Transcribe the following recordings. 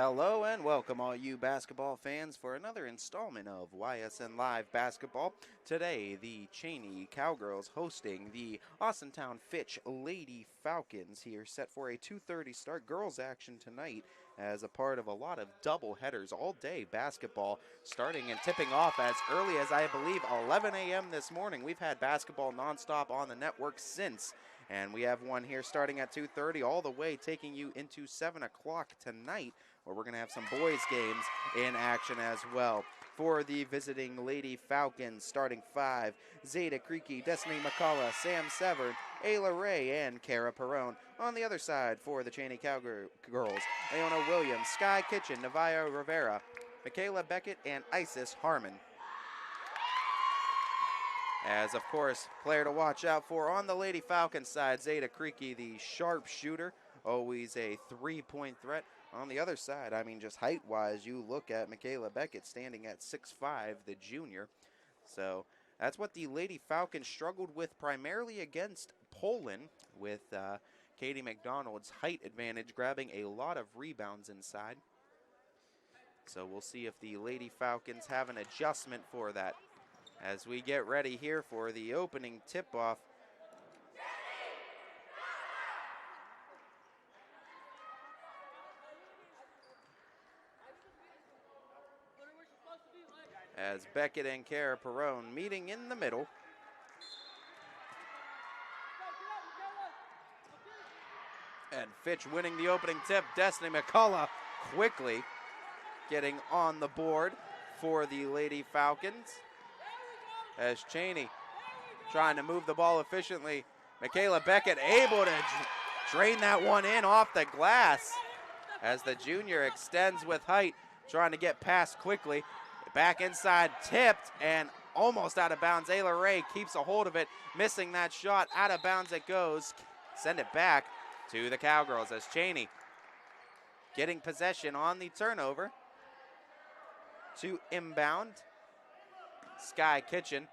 Hello and welcome all you basketball fans for another installment of YSN Live Basketball. Today, the Chaney Cowgirls hosting the Austintown Fitch Lady Falcons here, set for a 2:30 start. Girls action tonight as a part of a lot of double headers all day basketball, starting and tipping off as early as I believe 11 a.m. this morning. We've had basketball nonstop on the network since. And we have one here starting at 2:30 all the way taking you into 7 o'clock tonight, where we're going to have some boys games in action as well. For the visiting Lady Falcons, starting 5, Zeta Creaky, Destiny McCullough, Sam Severn, Ayla Ray, and Kara Perrone. On the other side for the Chaney Cowgirls, Leona Williams, Sky Kitchen, Navia Rivera, Michaela Beckett, and Isis Harmon. As, of course, player to watch out for on the Lady Falcons side, Zeta Creaky, the sharp shooter, always a three-point threat. On the other side, I mean, just height-wise, you look at Michaela Beckett standing at 6'5", the junior. So that's what the Lady Falcons struggled with primarily against Poland, with Katie McDonald's height advantage grabbing a lot of rebounds inside. So we'll see if the Lady Falcons have an adjustment for that as we get ready here for the opening tip-off. As Beckett and Kara Perrone meeting in the middle. And Fitch winning the opening tip. Destiny McCullough quickly getting on the board for the Lady Falcons. As Chaney trying to move the ball efficiently. Michaela Beckett able to drain that one in off the glass as the junior extends with height, trying to get past quickly. Back inside, tipped and almost out of bounds. Ayla Ray keeps a hold of it, missing that shot. Out of bounds it goes. Send it back to the Cowgirls as Chaney getting possession on the turnover to inbound. Sky Kitchen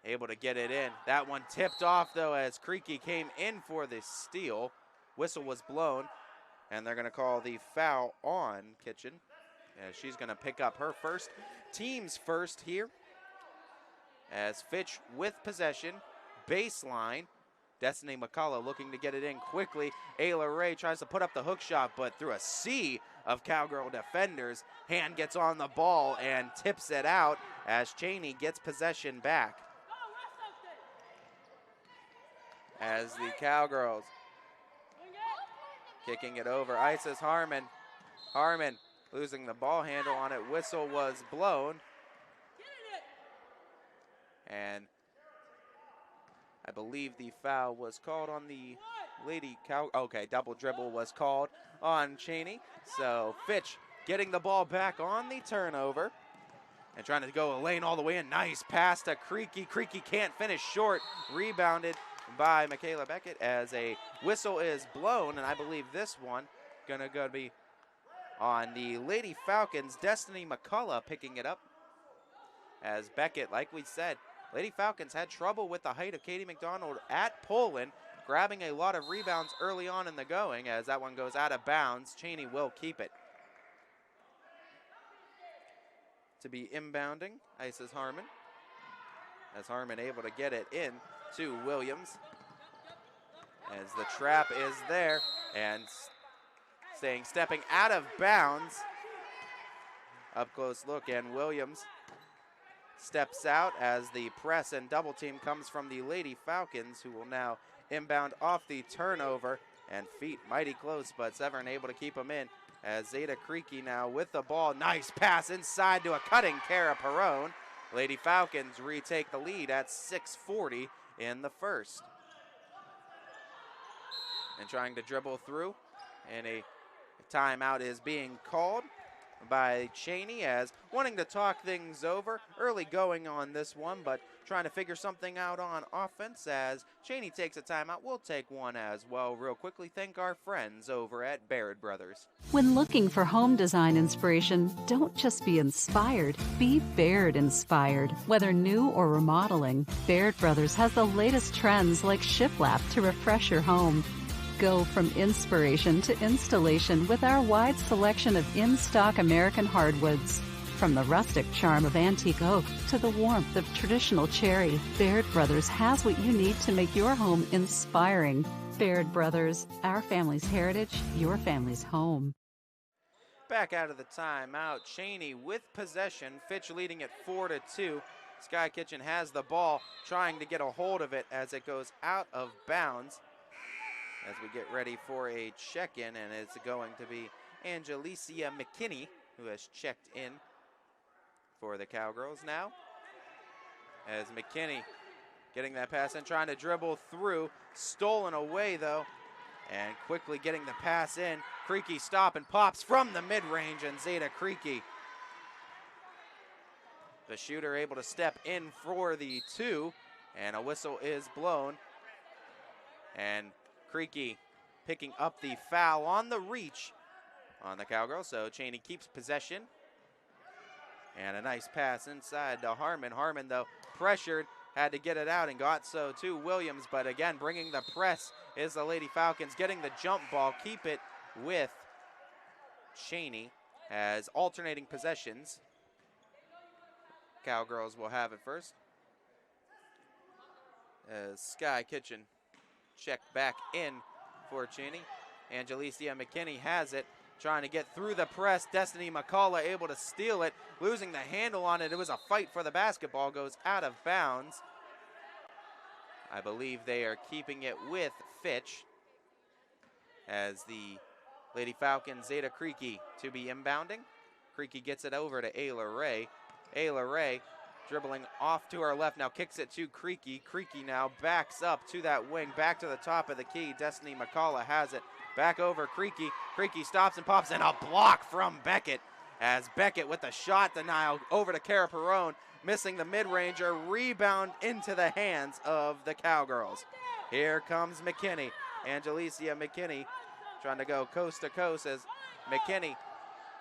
able to get it in. That one tipped off though as Creaky came in for the steal. Whistle was blown and they're going to call the foul on Kitchen as she's going to pick up her first, team's first here. As Fitch with possession, baseline. Destiny McCullough looking to get it in quickly. Ayla Ray tries to put up the hook shot, but through a sea of Cowgirl defenders, hand gets on the ball and tips it out as Chaney gets possession back. As the Cowgirls kicking it over. Isis Harmon. Harmon losing the ball handle on it. Whistle was blown. And I believe the foul was called on the Lady Cow. Okay, double dribble was called on Chaney. So Fitch getting the ball back on the turnover and trying to go a lane all the way in. Nice pass to Creaky. Creaky can't finish short. Rebounded by Michaela Beckett as a whistle is blown, and I believe this one gonna be on the Lady Falcons. Destiny McCullough picking it up as Beckett, like we said, Lady Falcons had trouble with the height of Katie McDonald at Poland, grabbing a lot of rebounds early on in the going as that one goes out of bounds. Chaney will keep it. To be inbounding, Isis Harmon. As Harmon able to get it in to Williams. As the trap is there and stepping out of bounds. Up close look, and Williams steps out as the press and double team comes from the Lady Falcons, who will now inbound off the turnover, and feet mighty close, but Severn able to keep them in as Zeta Creaky now with the ball. Nice pass inside to a cutting Kara Perrone. Lady Falcons retake the lead at 6:40 in the first. And trying to dribble through, and a timeout is being called by Chaney, as wanting to talk things over. Early going on this one, but trying to figure something out on offense as Chaney takes a timeout. We'll take one as well real quickly. Thank our friends over at Baird Brothers. When looking for home design inspiration, don't just be inspired, be Baird inspired. Whether new or remodeling, Baird Brothers has the latest trends like shiplap to refresh your home. Go from inspiration to installation with our wide selection of in-stock American hardwoods. From the rustic charm of antique oak to the warmth of traditional cherry, Baird Brothers has what you need to make your home inspiring. Baird Brothers, our family's heritage, your family's home. Back out of the timeout, Chaney with possession. Fitch leading it 4-2. Sky Kitchen has the ball, trying to get a hold of it as it goes out of bounds. As we get ready for a check-in, and it's going to be Angelicia McKinney who has checked in for the Cowgirls now. As McKinney getting that pass in, trying to dribble through, stolen away though, and quickly getting the pass in. Creaky stop and pops from the mid-range, and Zeta Creaky, the shooter, able to step in for the two, and a whistle is blown. And Creaky picking up the foul on the reach on the Cowgirls, so Chaney keeps possession. And a nice pass inside to Harmon. Harmon, though, pressured, had to get it out and got so to Williams, but again, bringing the press is the Lady Falcons, getting the jump ball, keep it with Chaney as alternating possessions. Cowgirls will have it first. As Sky Kitchen checked back in for Chaney. Angelicia McKinney has it, trying to get through the press. Destiny McCullough able to steal it, losing the handle on it. It was a fight for the basketball, goes out of bounds. I believe they are keeping it with Fitch, as the Lady Falcons, Zeta Creaky to be inbounding. Creaky gets it over to Ayla Ray. Ayla Ray dribbling off to her left, now kicks it to Creaky. Creaky now backs up to that wing, back to the top of the key. Destiny McCullough has it, back over Creaky. Creaky stops and pops, and a block from Beckett, as Beckett with the shot denial over to Cara Perrone, missing the mid-ranger. Rebound into the hands of the Cowgirls. Here comes McKinney. Angelicia McKinney trying to go coast to coast, as McKinney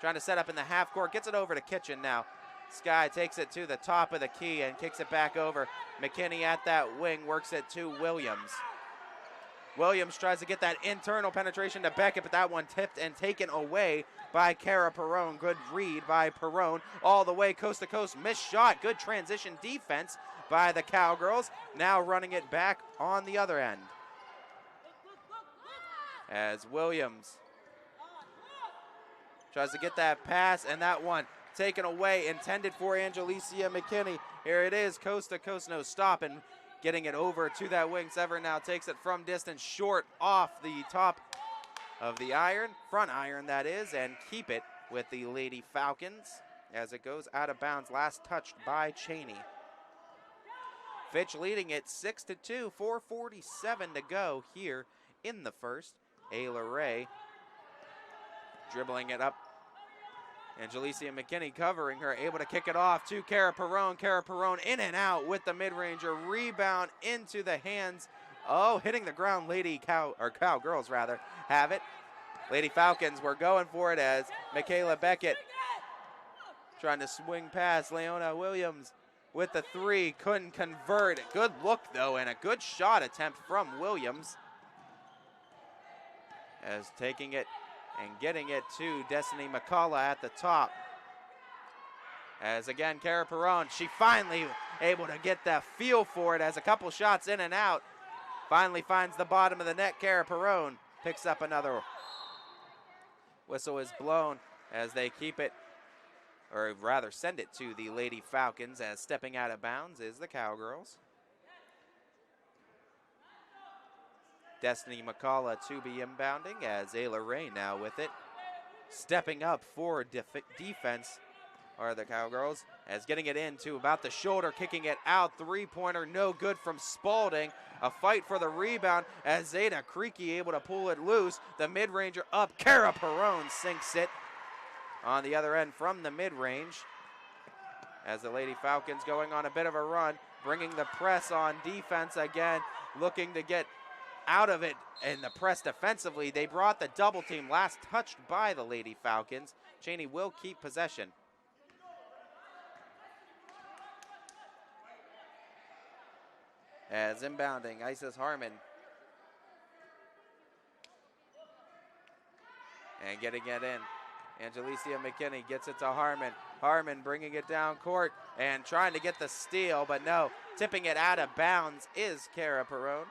trying to set up in the half court, gets it over to Kitchen now. Sky takes it to the top of the key and kicks it back over. McKinney at that wing, works it to Williams. Williams tries to get that internal penetration to Beckett, but that one tipped and taken away by Cara Perrone. Good read by Perrone, all the way coast to coast, missed shot. Good transition defense by the Cowgirls. Now running it back on the other end, as Williams tries to get that pass, and that one taken away, intended for Angelicia McKinney. Here it is, coast to coast, no stop, and getting it over to that wing. Severn now takes it from distance, short off the top of the iron, front iron that is, and keep it with the Lady Falcons as it goes out of bounds, last touched by Chaney. Fitch leading it 6-2, 4:47 to go here in the first. Ayla Ray dribbling it up. Angelicia McKinney covering her, able to kick it off to Cara Perrone. Cara Perrone in and out with the mid-ranger. Rebound into the hands, hitting the ground. Cowgirls rather, have it. Lady Falcons were going for it, as Michaela Beckett trying to swing past Leona Williams with the three, couldn't convert. Good look though, and a good shot attempt from Williams, as taking it and getting it to Destiny McCullough at the top. As again, Cara Perrone, she finally able to get the feel for it, as a couple shots in and out. Finally finds the bottom of the net. Cara Perrone picks up another. Whistle is blown as they keep it, or rather send it to the Lady Falcons, as stepping out of bounds is the Cowgirls. Destiny McCullough to be inbounding, as Ayla Ray now with it. Stepping up for defense are the Cowgirls, as getting it into about the shoulder, kicking it out. Three-pointer, no good from Spalding. A fight for the rebound, as Zeta Creaky able to pull it loose. The mid-ranger up, Cara Perrone sinks it on the other end from the mid-range, as the Lady Falcons going on a bit of a run, bringing the press on defense again, looking to get out of it in the press defensively. They brought the double team, last touched by the Lady Falcons. Chaney will keep possession. As inbounding, Isis Harmon And getting it in. Angelicia McKinney gets it to Harmon. Harmon bringing it down court and trying to get the steal, but no. Tipping it out of bounds is Cara Perrone.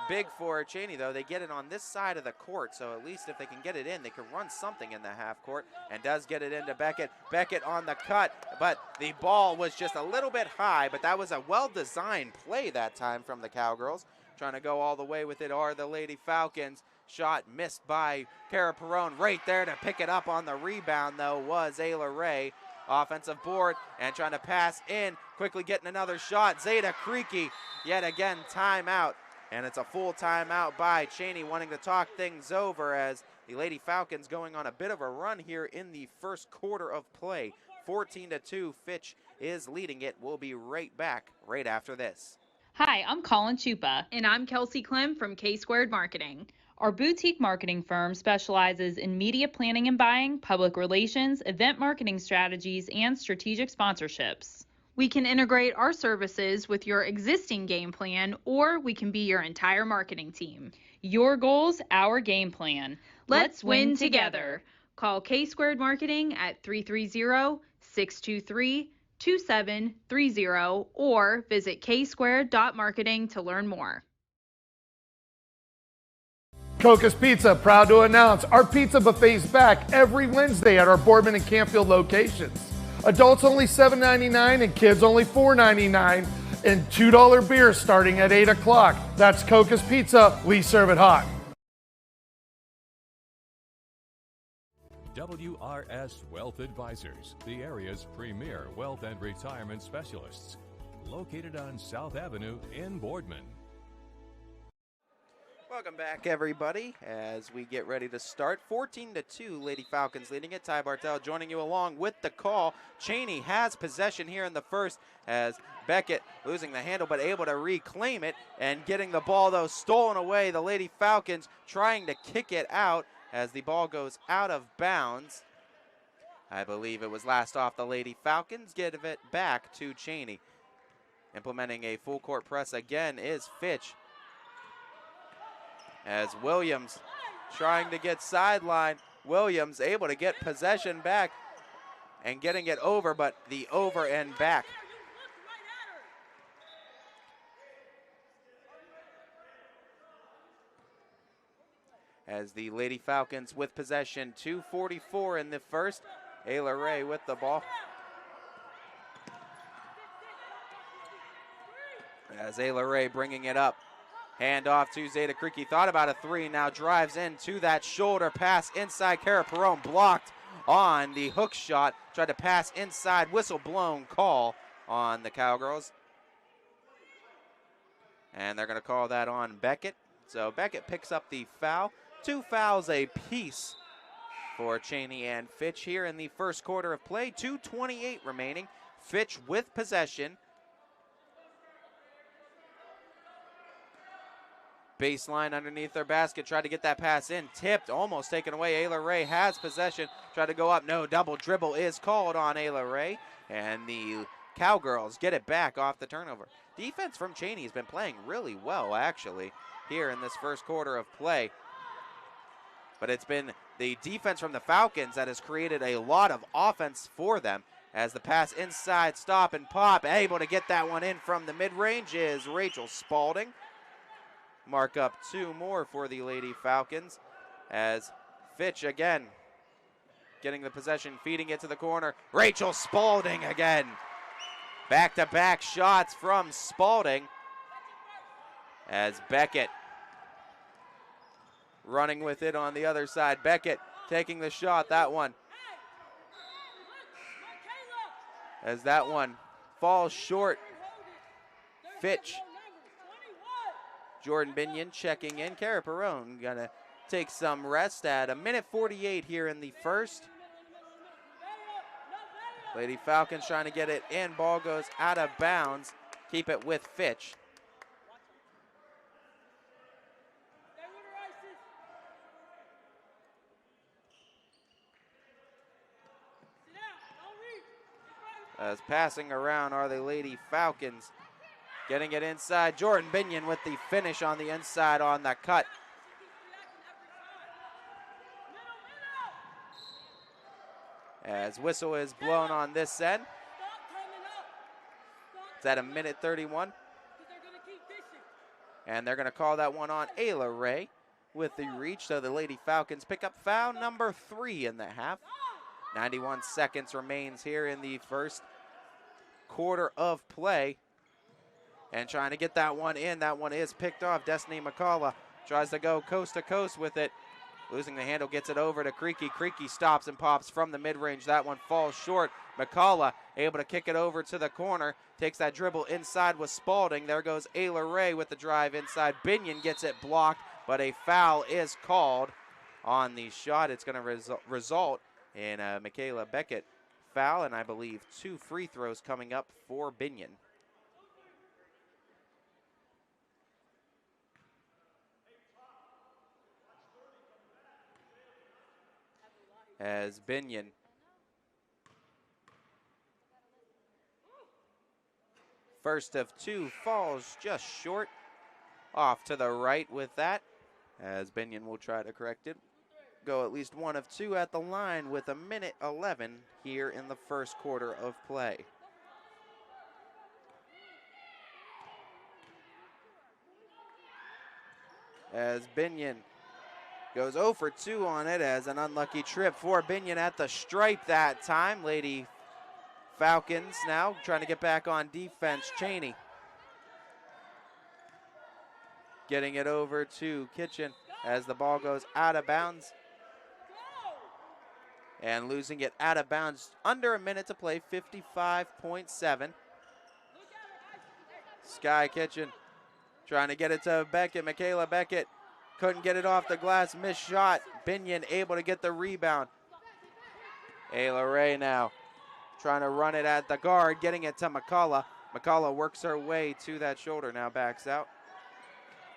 Big for Chaney, though. They get it on this side of the court, so at least if they can get it in, they can run something in the half court, and does get it into Beckett. Beckett on the cut, but the ball was just a little bit high, but that was a well-designed play that time from the Cowgirls. Trying to go all the way with it are the Lady Falcons. Shot missed by Cara Perrone. Right there to pick it up on the rebound, though, was Ayla Ray. Offensive board and trying to pass in. Quickly getting another shot. Zeta Creaky, yet again, timeout. And it's a full timeout by Chaney, wanting to talk things over as the Lady Falcons going on a bit of a run here in the first quarter of play. 14-2, Fitch is leading it. We'll be right back right after this. Hi, I'm Colin Chupa. And I'm Kelsey Clem from K-Squared Marketing. Our boutique marketing firm specializes in media planning and buying, public relations, event marketing strategies, and strategic sponsorships. We can integrate our services with your existing game plan, or we can be your entire marketing team. Your goals, our game plan. Let's win together. Call K-Squared Marketing at 330-623-2730 or visit ksquared.marketing to learn more. Coca's Pizza, proud to announce our pizza buffet is back every Wednesday at our Boardman and Campfield locations. Adults only $7.99 and kids only $4.99, and $2 beer starting at 8 o'clock. That's Coca's Pizza. We serve it hot. WRS Wealth Advisors, the area's premier wealth and retirement specialists. Located on South Avenue in Boardman. Welcome back, everybody, as we get ready to start. 14-2, Lady Falcons leading it. Ty Bartel joining you along with the call. Chaney has possession here in the first as Beckett losing the handle but able to reclaim it and getting the ball, though, stolen away. The Lady Falcons trying to kick it out as the ball goes out of bounds. I believe it was last off the Lady Falcons. Give it back to Chaney. Implementing a full court press again is Fitch. As Williams trying to get sidelined. Williams able to get possession back and getting it over, but the over and back. As the Lady Falcons with possession, 2:44 in the first. Ayla Ray with the ball. As Ayla Ray bringing it up. Hand off to Zeta Creaky. Thought about a three. Now drives into that shoulder pass inside. Cara Perrone blocked on the hook shot. Tried to pass inside. Whistle blown call on the Cowgirls. And they're going to call that on Beckett. So Beckett picks up the foul. 2 fouls apiece for Chaney and Fitch here in the first quarter of play. 2:28 remaining. Fitch with possession. Baseline underneath their basket, tried to get that pass in, tipped, almost taken away. Ayla Ray has possession, tried to go up, no, double dribble is called on Ayla Ray, and the Cowgirls get it back off the turnover. Defense from Chaney has been playing really well, actually, here in this first quarter of play. But it's been the defense from the Falcons that has created a lot of offense for them, as the pass inside, stop and pop, able to get that one in from the mid-range is Rachel Spalding. Mark up 2 more for the Lady Falcons as Fitch again getting the possession, feeding it to the corner. Rachel Spalding again. Back-to-back shots from Spalding as Beckett running with it on the other side. Beckett taking the shot, that one. As that one falls short. Fitch. Jordan Binion checking in. Cara Perrone gonna take some rest at 1:48 here in the first. Lady Falcons trying to get it in. Ball goes out of bounds. Keep it with Fitch. As passing around are the Lady Falcons. Getting it inside. Jordan Binion with the finish on the inside on the cut. as whistle is blown on this end. It's at 1:31. And they're going to call that one on Ayla Ray with the reach. So the Lady Falcons pick up foul number 3 in the half. 91 seconds remains here in the first quarter of play. And trying to get that one in. That one is picked off. Destiny McCullough tries to go coast to coast with it. Losing the handle, gets it over to Creaky. Creaky stops and pops from the mid-range. That one falls short. McCullough able to kick it over to the corner. Takes that dribble inside with Spalding. There goes Ayla Ray with the drive inside. Binion gets it blocked, but a foul is called on the shot. It's going to result in a Michaela Beckett foul, and I believe 2 free throws coming up for Binion. As Binion first of 2 falls just short. Off to the right with that, as Binion will try to correct it. Go at least 1 of 2 at the line with 1:11 here in the first quarter of play. As Binion goes 0 for 2 on it, as an unlucky trip for Binion at the stripe that time. Lady Falcons now trying to get back on defense. Chaney getting it over to Kitchen as the ball goes out of bounds. And losing it out of bounds. Under a minute to play, 55.7. Sky Kitchen trying to get it to Beckett. Michaela Beckett couldn't get it off the glass. Missed shot. Binion able to get the rebound. Ayla Ray now trying to run it at the guard. Getting it to McCullough. McCullough works her way to that shoulder. Now backs out.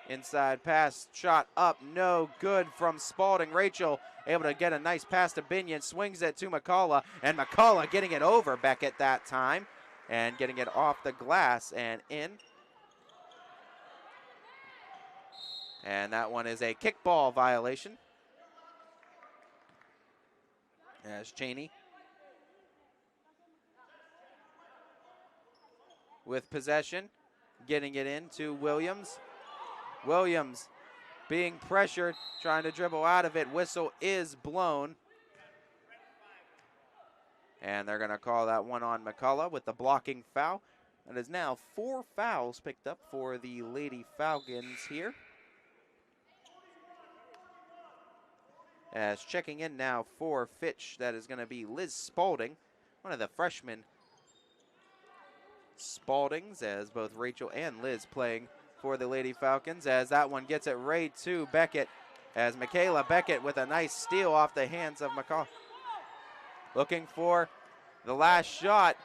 Inside pass. Shot up. No good from Spalding. Rachel able to get a nice pass to Binion. Swings it to McCullough. And McCullough getting it over Beckett that time. And getting it off the glass and in. And that one is a kickball violation. As Chaney with possession, getting it into Williams. Williams being pressured, trying to dribble out of it. Whistle is blown. And they're going to call that one on McCullough with the blocking foul. That is now 4 fouls picked up for the Lady Falcons here. As checking in now for Fitch, that is going to be Liz Spalding, one of the freshman Spaldings, as both Rachel and Liz playing for the Lady Falcons, as that one gets it right to Beckett, as Michaela Beckett with a nice steal off the hands of McCall. Looking for the last shot,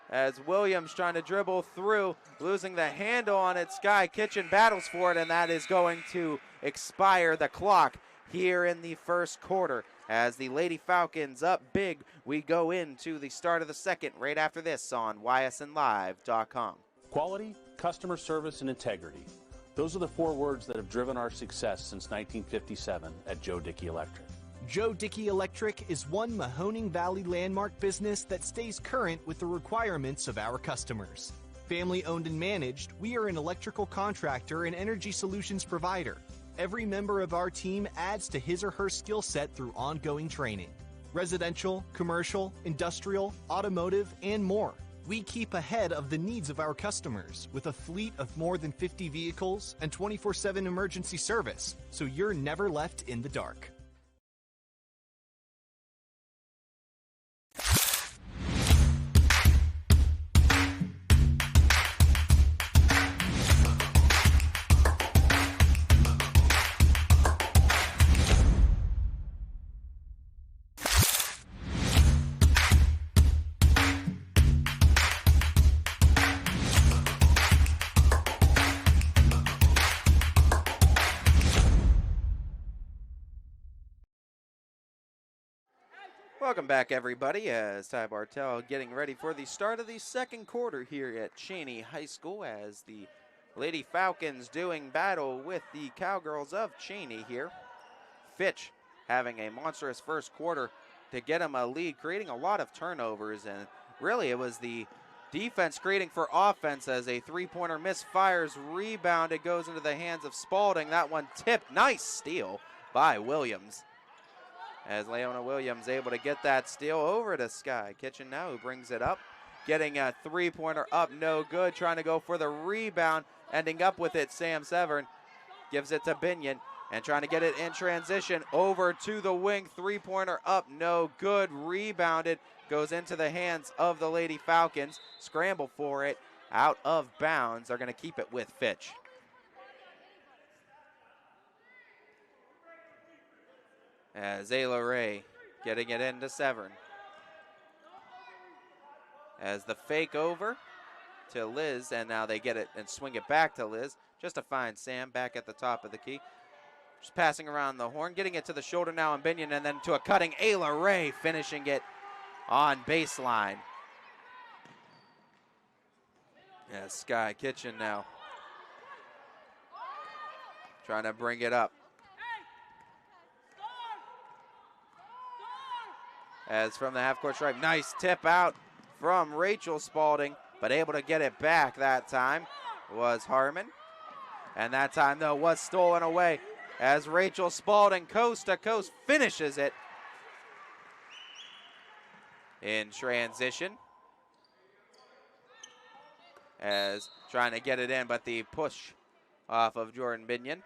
as Williams trying to dribble through, losing the handle on it. Sky Kitchen battles for it, and that is going to expire the clock here in the first quarter. As the Lady Falcons up big, we go into the start of the second right after this on ysnlive.com. Quality, customer service, and integrity. Those are the 4 words that have driven our success since 1957 at Joe Dickey Electric. Joe Dickey Electric is one Mahoning Valley landmark business that stays current with the requirements of our customers. Family owned and managed, we are an electrical contractor and energy solutions provider. Every member of our team adds to his or her skill set through ongoing training. Residential, commercial, industrial, automotive, and more. We keep ahead of the needs of our customers with a fleet of more than 50 vehicles and 24/7 emergency service, so you're never left in the dark. Welcome back, everybody, as Ty Bartel getting ready for the start of the second quarter here at Chaney High School, as the Lady Falcons doing battle with the Cowgirls of Chaney here. Fitch having a monstrous first quarter, to get them a lead, creating a lot of turnovers. And really it was the defense creating for offense as a three-pointer misfires, rebounded, goes into the hands of Spalding. That one tipped. Nice steal by Williams. As Leona Williams able to get that steal over to Sky Kitchen now, who brings it up. Getting a three-pointer up, no good. Trying to go for the rebound, ending up with it. Sam Severn gives it to Binion and trying to get it in transition over to the wing. Three-pointer up, no good. Rebounded, goes into the hands of the Lady Falcons. Scramble for it, out of bounds. They're going to keep it with Fitch. As Ayla Ray getting it into Severn. As the fake over to Liz, and now they get it and swing it back to Liz, just to find Sam back at the top of the key. Just passing around the horn, getting it to the shoulder now on Binion, and then to a cutting Ayla Ray, finishing it on baseline. Yeah, Sky Kitchen now trying to bring it up. As from the half-court stripe, nice tip out from Rachel Spalding, but able to get it back that time was Harmon. And that time, though, was stolen away as Rachel Spalding, coast to coast, finishes it in transition. As trying to get it in, but the push off of Jordan Binion.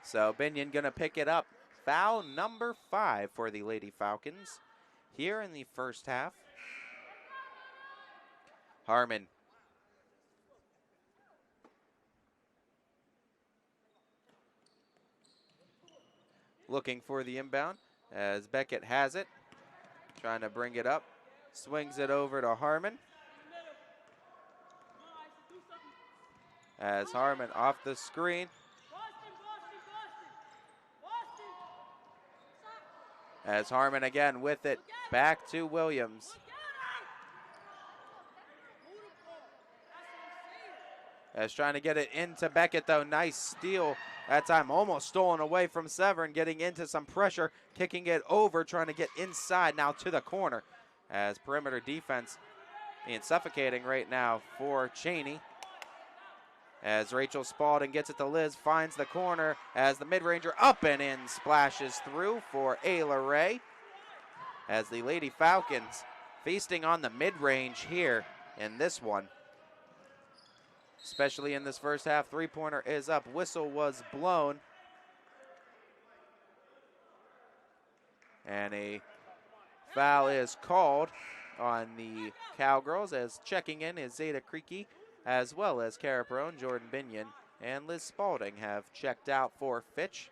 So Binion gonna pick it up. Foul number 5 for the Lady Falcons here in the first half. Harmon looking for the inbound as Beckett has it. Trying to bring it up. Swings it over to Harmon. As Harmon off the screen. As Harmon again with it. Back to Williams. As trying to get it into Beckett, though. Nice steal. That time almost stolen away from Severn. Getting into some pressure. Kicking it over. Trying to get inside now to the corner. As perimeter defense being suffocating right now for Chaney. As Rachel Spalding gets it to Liz. Finds the corner. As the mid-ranger up and in. Splashes through for Ayla Ray. As the Lady Falcons feasting on the mid-range here in this one. Especially in this first half. Three-pointer is up. Whistle was blown. And a foul is called on the Cowgirls, as checking in is Zeta Creaky, as well as Cara Perone, Jordan Binion, and Liz Spalding have checked out for Fitch.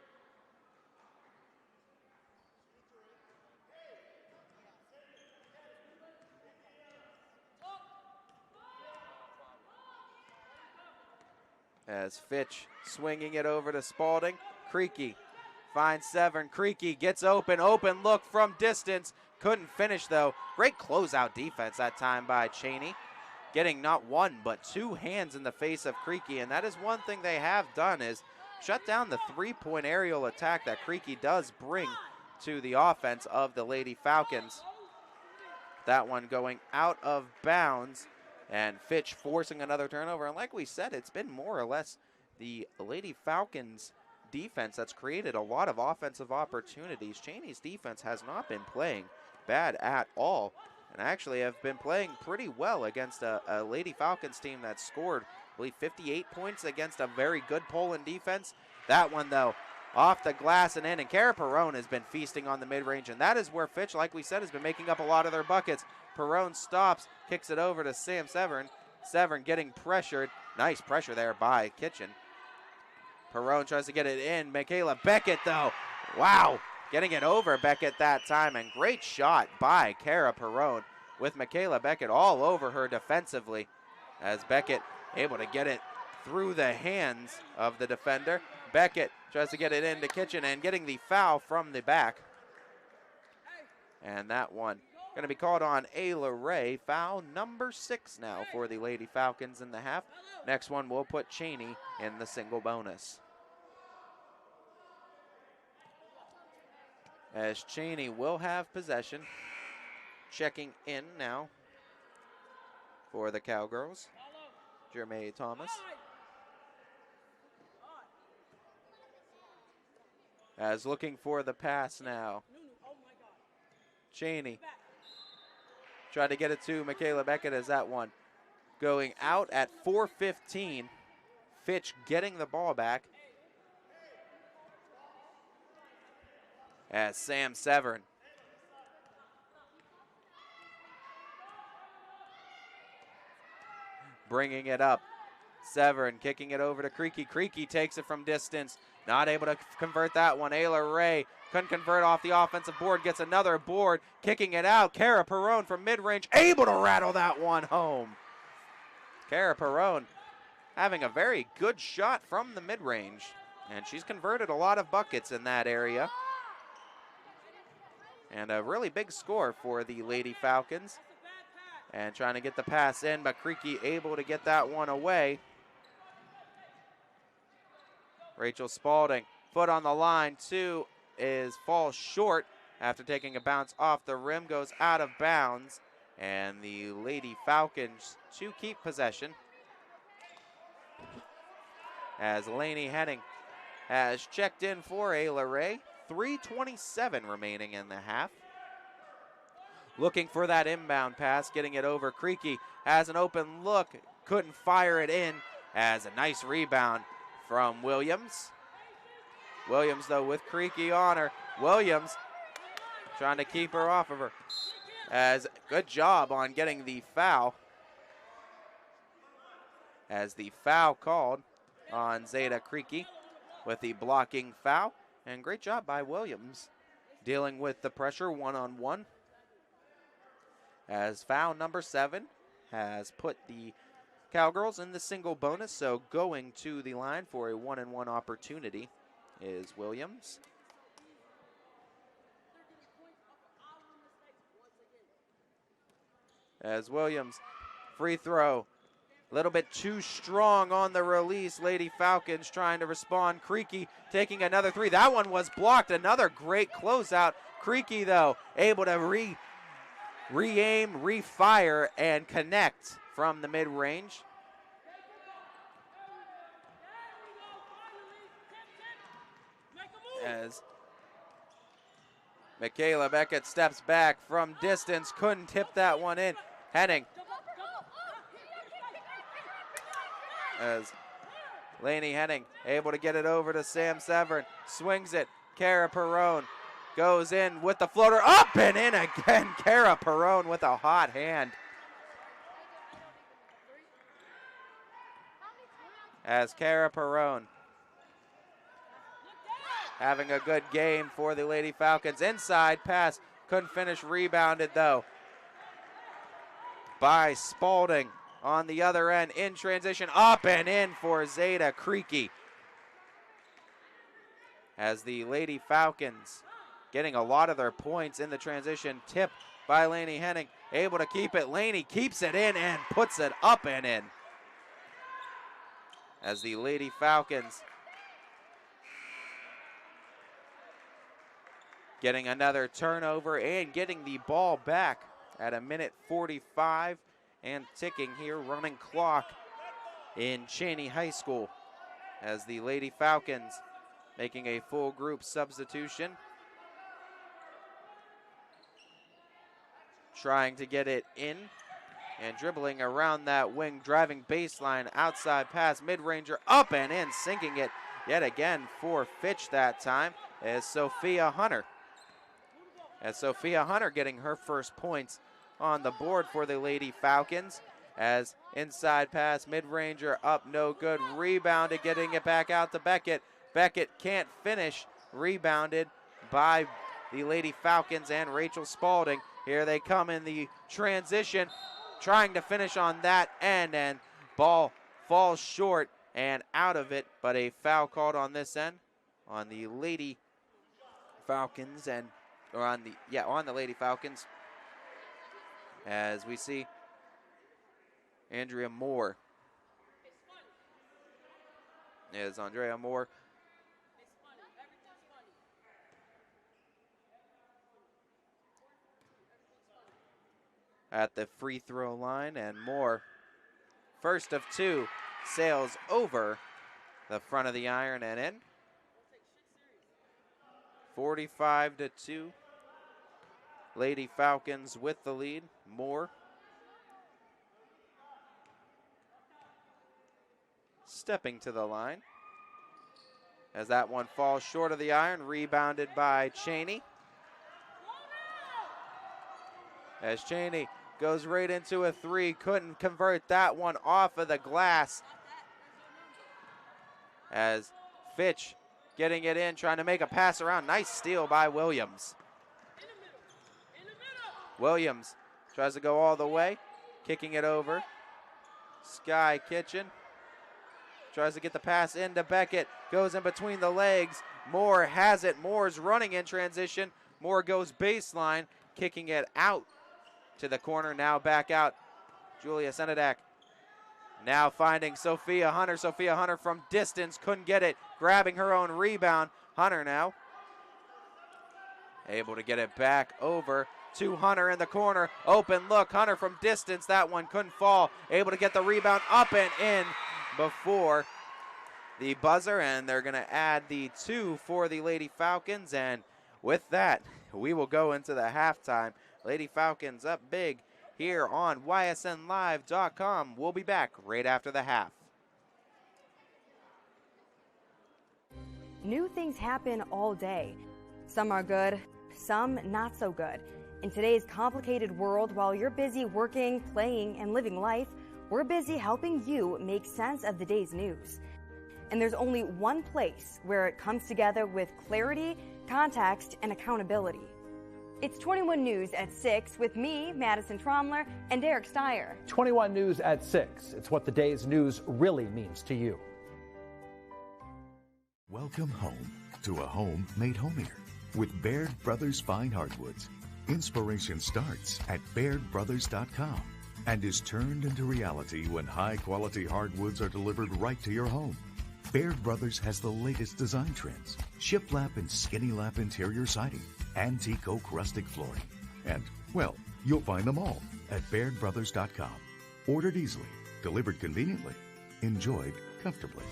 As Fitch swinging it over to Spalding. Creaky finds Severn. Creaky gets open look from distance. Couldn't finish though. Great closeout defense that time by Chaney. Getting not one but two hands in the face of Creaky, and that is one thing they have done is shut down the three-point aerial attack that Creaky does bring to the offense of the Lady Falcons. That one going out of bounds. And Fitch forcing another turnover. And like we said, it's been more or less the Lady Falcons defense that's created a lot of offensive opportunities. Chaney's defense has not been playing bad at all. And actually have been playing pretty well against a Lady Falcons team that scored, I believe, 58 points against a very good Poland defense. That one, though, off the glass and in. And Cara Perone has been feasting on the mid-range. And that is where Fitch, like we said, has been making up a lot of their buckets. Perone stops, kicks it over to Sam Severn. Severn getting pressured. Nice pressure there by Kitchen. Perone tries to get it in. Michaela Beckett, though. Wow. Getting it over Beckett that time. And great shot by Cara Perone with Michaela Beckett all over her defensively. As Beckett able to get it through the hands of the defender. Beckett tries to get it into Kitchen and getting the foul from the back. And that one going to be called on Ayla Ray. Foul number 6 now for the Lady Falcons in the half. Next one will put Chaney in the single bonus. as Chaney will have possession. Checking in now for the Cowgirls, Jermaine Thomas. As looking for the pass now. Chaney tried to get it to Michaela Beckett as that one going out at 4:15. Fitch getting the ball back. As Sam Severn bringing it up. Severn kicking it over to Creaky. Creaky takes it from distance. Not able to convert that one. Ayla Ray couldn't convert off the offensive board. Gets another board. Kicking it out. Cara Perrone from mid-range. Able to rattle that one home. Cara Perrone having a very good shot from the mid-range. And she's converted a lot of buckets in that area. And a really big score for the Lady Falcons. And trying to get the pass in, but Creaky able to get that one away. Rachel Spalding, foot on the line, falls short after taking a bounce off the rim, goes out of bounds. And the Lady Falcons to keep possession. As Lainey Henning has checked in for Ayla Ray. 3:27 remaining in the half. Looking for that inbound pass, getting it over. Creaky has an open look, couldn't fire it in, as a nice rebound from Williams. Williams, though, with Creaky on her. Williams trying to keep her off of her. As good job on getting the foul. As the foul called on Zeta Creaky with the blocking foul. And great job by Williams dealing with the pressure one-on-one. As foul number 7 has put the Cowgirls in the single bonus, so going to the line for a 1-and-1 opportunity is Williams. As Williams, free throw, a little bit too strong on the release. Lady Falcons trying to respond. Creaky taking another three. That one was blocked. Another great closeout. Creaky, though, able to re-aim, re-fire, and connect from the mid-range. As Michaela Beckett steps back from distance, couldn't tip that one in. Henning. As Lainey Henning able to get it over to Sam Severn. Swings it. Cara Perrone goes in with the floater. Up and in again. Cara Perrone with a hot hand. As Cara Perrone having a good game for the Lady Falcons. Inside pass. Couldn't finish. Rebounded, though, by Spalding. On the other end, in transition, up and in for Zeta Creaky. As the Lady Falcons getting a lot of their points in the transition. Tip by Lainey Henning, able to keep it. Lainey keeps it in and puts it up and in. As the Lady Falcons getting another turnover and getting the ball back at 1:45 and ticking here, running clock in Chaney High School, as the Lady Falcons making a full group substitution. Trying to get it in and dribbling around that wing, driving baseline, outside pass, mid-ranger, up and in, sinking it yet again for Fitch that time is Sophia Hunter. As Sophia Hunter getting her first points on the board for the Lady Falcons. As inside pass, mid-ranger up, no good. Rebounded, getting it back out to Beckett. Beckett can't finish. Rebounded by the Lady Falcons and Rachel Spalding. Here they come in the transition, trying to finish on that end, and ball falls short and out of it, but a foul called on this end on the Lady Falcons on the Lady Falcons. As we see Andrea Moore. Is Andrea Moore at the free throw line, and Moore, first of two, sails over the front of the iron and in. 45-2. Lady Falcons with the lead. Moore stepping to the line as that one falls short of the iron, rebounded by Chaney. As Chaney goes right into a three, couldn't convert that one off of the glass. As Fitch getting it in, trying to make a pass around. Nice steal by Williams. Williams tries to go all the way, kicking it over. Sky Kitchen tries to get the pass into Beckett, goes in between the legs. Moore has it. Moore's running in transition. Moore goes baseline, kicking it out to the corner, now back out. Julia Senedak now finding Sophia Hunter. Sophia Hunter from distance, couldn't get it, grabbing her own rebound. Hunter now able to get it back over to Hunter in the corner. Open look, Hunter from distance, that one couldn't fall. Able to get the rebound up and in before the buzzer, and they're going to add the 2 for the Lady Falcons, and with that, we will go into the halftime. Lady Falcons up big here on ysnlive.com. We'll be back right after the half. New things happen all day. Some are good, some not so good. In today's complicated world, while you're busy working, playing, and living life, we're busy helping you make sense of the day's news. And there's only one place where it comes together with clarity, context, and accountability. It's 21 News at 6 with me, Madison Tromler, and Derek Steyer. 21 News at 6. It's what the day's news really means to you. Welcome home to a home made homier with Baird Brothers Fine Hardwoods. Inspiration starts at BairdBrothers.com and is turned into reality when high-quality hardwoods are delivered right to your home. Baird Brothers has the latest design trends, shiplap and skinny lap interior siding, antique oak rustic flooring, and, well, you'll find them all at BairdBrothers.com. Ordered easily, delivered conveniently, enjoyed comfortably.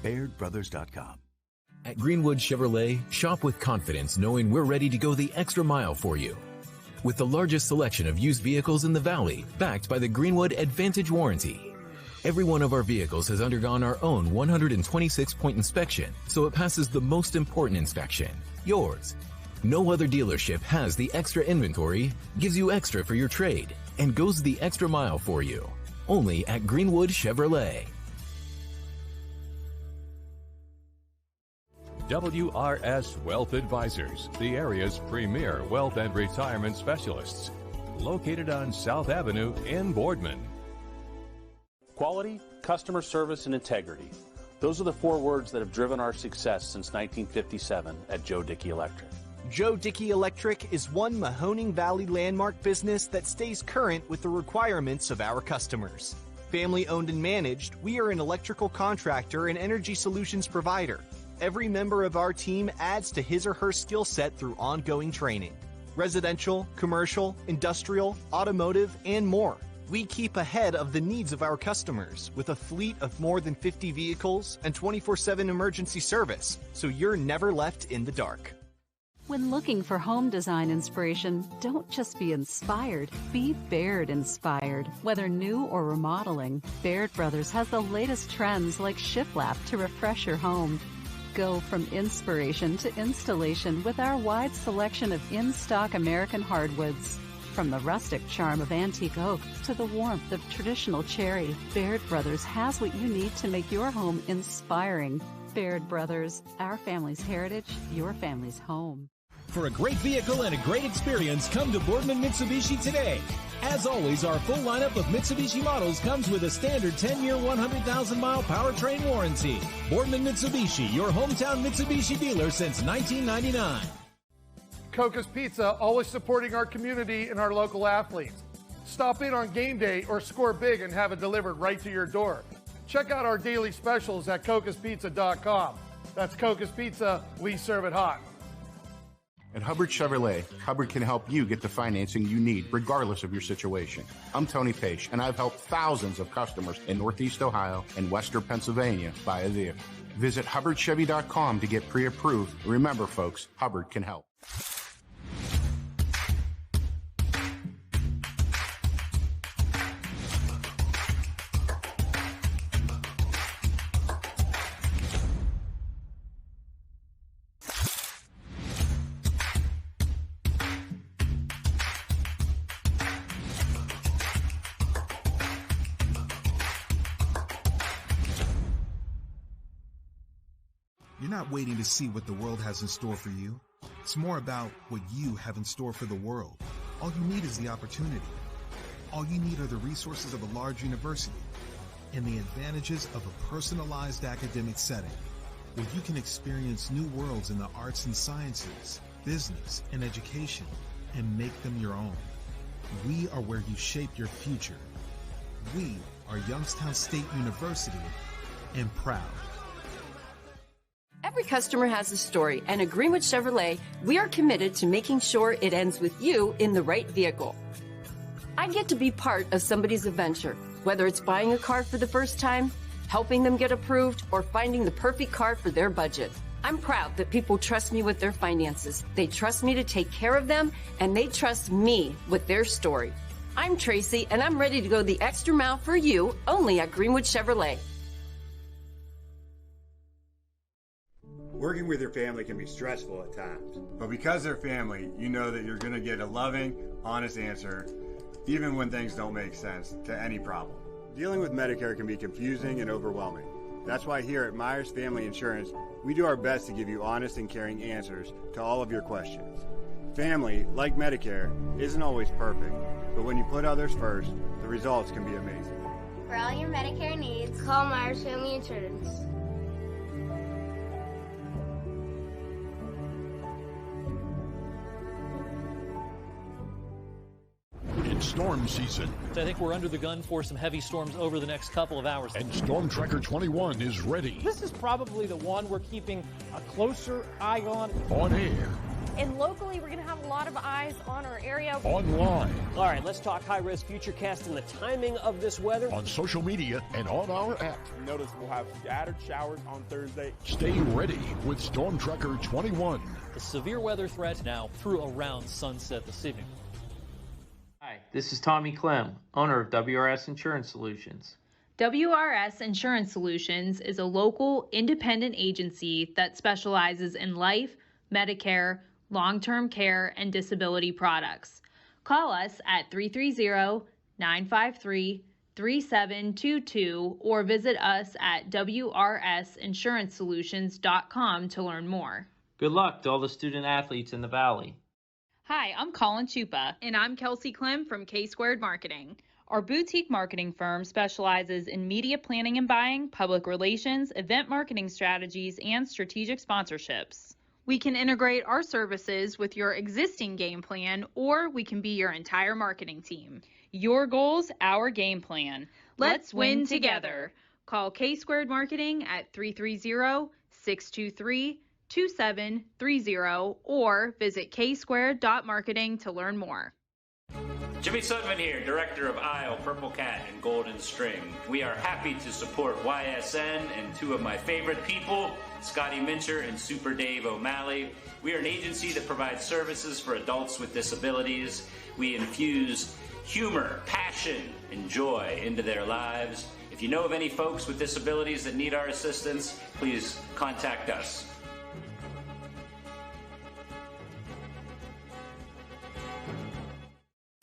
BairdBrothers.com. At Greenwood Chevrolet, shop with confidence knowing we're ready to go the extra mile for you. With the largest selection of used vehicles in the Valley, backed by the Greenwood Advantage Warranty. Every one of our vehicles has undergone our own 126-point inspection, so it passes the most important inspection, yours. No other dealership has the extra inventory, gives you extra for your trade, and goes the extra mile for you. Only at Greenwood Chevrolet. WRS Wealth Advisors, the area's premier wealth and retirement specialists. Located on South Avenue in Boardman. Quality, customer service, and integrity. Those are the 4 words that have driven our success since 1957 at Joe Dickey Electric. Joe Dickey Electric is one Mahoning Valley landmark business that stays current with the requirements of our customers. Family owned and managed, we are an electrical contractor and energy solutions provider. Every member of our team adds to his or her skill set through ongoing training. Residential, commercial, industrial, automotive, and more. We keep ahead of the needs of our customers with a fleet of more than 50 vehicles and 24/7 emergency service, so you're never left in the dark. When looking for home design inspiration, don't just be inspired, be Baird inspired. Whether new or remodeling, Baird Brothers has the latest trends like shiplap to refresh your home. Go from inspiration to installation with our wide selection of in-stock American hardwoods. From the rustic charm of antique oak to the warmth of traditional cherry, Baird Brothers has what you need to make your home inspiring. Baird Brothers, our family's heritage, your family's home. For a great vehicle and a great experience, come to Boardman Mitsubishi today. As always, our full lineup of Mitsubishi models comes with a standard 10-year, 100,000-mile powertrain warranty. Boardman Mitsubishi, your hometown Mitsubishi dealer since 1999. Coca's Pizza, always supporting our community and our local athletes. Stop in on game day or score big and have it delivered right to your door. Check out our daily specials at cocaspizza.com. That's Coca's Pizza, we serve it hot. At Hubbard Chevrolet, Hubbard can help you get the financing you need regardless of your situation. I'm Tony Page, and I've helped thousands of customers in Northeast Ohio and Western Pennsylvania buy a vehicle. Visit HubbardChevy.com to get pre-approved. Remember, folks, Hubbard can help. You're not waiting to see what the world has in store for you. It's more about what you have in store for the world. All you need is the opportunity. All you need are the resources of a large university and the advantages of a personalized academic setting where you can experience new worlds in the arts and sciences, business, and education and make them your own. We are where you shape your future. We are Youngstown State University and proud. Every customer has a story, and at Greenwood Chevrolet, we are committed to making sure it ends with you in the right vehicle. I get to be part of somebody's adventure, whether it's buying a car for the first time, helping them get approved, or finding the perfect car for their budget. I'm proud that people trust me with their finances. They trust me to take care of them, and they trust me with their story. I'm Tracy, and I'm ready to go the extra mile for you, only at Greenwood Chevrolet. Working with your family can be stressful at times, but because they're family, you know that you're going to get a loving, honest answer, even when things don't make sense, to any problem. Dealing with Medicare can be confusing and overwhelming. That's why here at Myers Family Insurance, we do our best to give you honest and caring answers to all of your questions. Family, like Medicare, isn't always perfect, but when you put others first, the results can be amazing. For all your Medicare needs, call Myers Family Insurance. Storm season. I think we're under the gun for some heavy storms over the next couple of hours. And Storm Tracker 21 is ready. This is probably the one we're keeping a closer eye on. On air. And locally, we're going to have a lot of eyes on our area. Online. All right, let's talk high-risk futurecast and the timing of this weather. On social media and on our app. Notice we'll have scattered showers on Thursday. Stay ready with Storm Tracker 21. The severe weather threat now through around sunset this evening. Hi, this is Tommy Clem, owner of WRS Insurance Solutions. WRS Insurance Solutions is a local independent agency that specializes in life, Medicare, long-term care, and disability products. Call us at 330-953-3722 or visit us at wrsinsuranceSolutions.com to learn more. Good luck to all the student athletes in the Valley. Hi, I'm Colin Chupa. And I'm Kelsey Clem from K-Squared Marketing. Our boutique marketing firm specializes in media planning and buying, public relations, event marketing strategies, and strategic sponsorships. We can integrate our services with your existing game plan, or we can be your entire marketing team. Your goals, our game plan. Let's win together. Call K-Squared Marketing at 330-623-2730 or visit ksquared.marketing to learn more. Jimmy Sudman here, Director of Isle, Purple Cat, and Golden String. We are happy to support YSN and two of my favorite people, Scotty Mincher and Super Dave O'Malley. We are an agency that provides services for adults with disabilities. We infuse humor, passion, and joy into their lives. If you know of any folks with disabilities that need our assistance, please contact us.